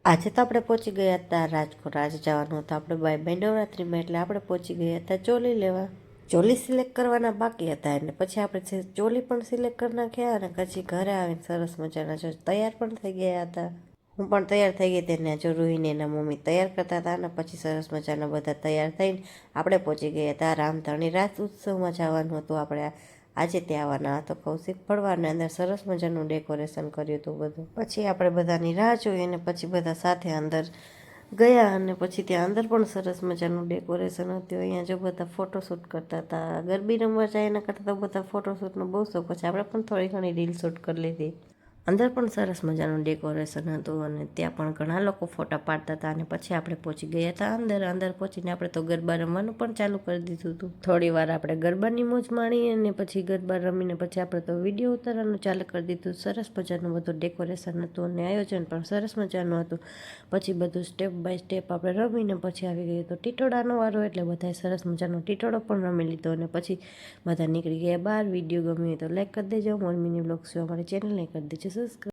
આજે તો આપણે પહોંચી ગયા હતા રાજકોટ. આજે જવાનું હતું આપણે બાય નવરાત્રિમાં, એટલે આપણે પહોંચી ગયા હતા ચોલી લેવા. ચોલી સિલેક્ટ કરવાના બાકી હતા એટલે પછી આપણે ચોલી પણ સિલેક્ટ કરી નાખ્યા અને પછી ઘરે આવીને સરસ મજાના જો તૈયાર પણ થઈ ગયા હતા. હું પણ તૈયાર થઈ ગઈ તેને જો રૂહીને એના મમ્મી તૈયાર કરતા હતા અને પછી સરસ મજાના બધા તૈયાર થઈને આપણે પહોંચી ગયા હતા રામધણી રાસ ઉત્સવમાં જવાનું હતું આપણે. આજે ત્યાં આવવાના હતો કૌશિક ભરવાડને અંદર સરસ મજાનું ડેકોરેશન કર્યું હતું બધું. પછી આપણે બધાની રાહ જોઈ અને પછી બધા સાથે અંદર ગયા અને પછી ત્યાં અંદર પણ સરસ મજાનું ડેકોરેશન હતું. અહીંયા જો બધા ફોટોશૂટ કરતા હતા. ગરબી રમવા જાય એના કરતાં તો બધા ફોટોશૂટનો બહુ શોખ. પછી આપણે પણ થોડી ઘણી રીલ શૂટ કરી લીધી. અંદર પણ સરસ મજાનું ડેકોરેશન હતું અને ત્યાં પણ ઘણા લોકો ફોટા પાડતા હતા. અને પછી આપણે પહોંચી ગયા હતા અંદર પહોંચીને આપણે તો ગરબા રમવાનું પણ ચાલુ કરી દીધું હતું. થોડી વાર આપણે ગરબાની મોજ માણી અને પછી ગરબા રમીને પછી આપણે તો વિડીયો ઉતારવાનું ચાલુ કરી દીધું. સરસ મજાનું બધું ડેકોરેશન હતું અને આયોજન પણ સરસ મજાનું હતું. પછી બધું સ્ટેપ બાય સ્ટેપ આપણે રમીને પછી આવી ગયું તો ટીટોડાનો વારો, એટલે બધાએ સરસ મજાનો ટીટોડો પણ રમી લીધો અને પછી બધા નીકળી ગયા બહાર. વિડીયો ગમ્યો તો લાઈક કરી દેજો. મોર મિની બ્લોગ્સ જોવા મારી ચેનલને કરી દેજો સબસ્ક્રાઈબ.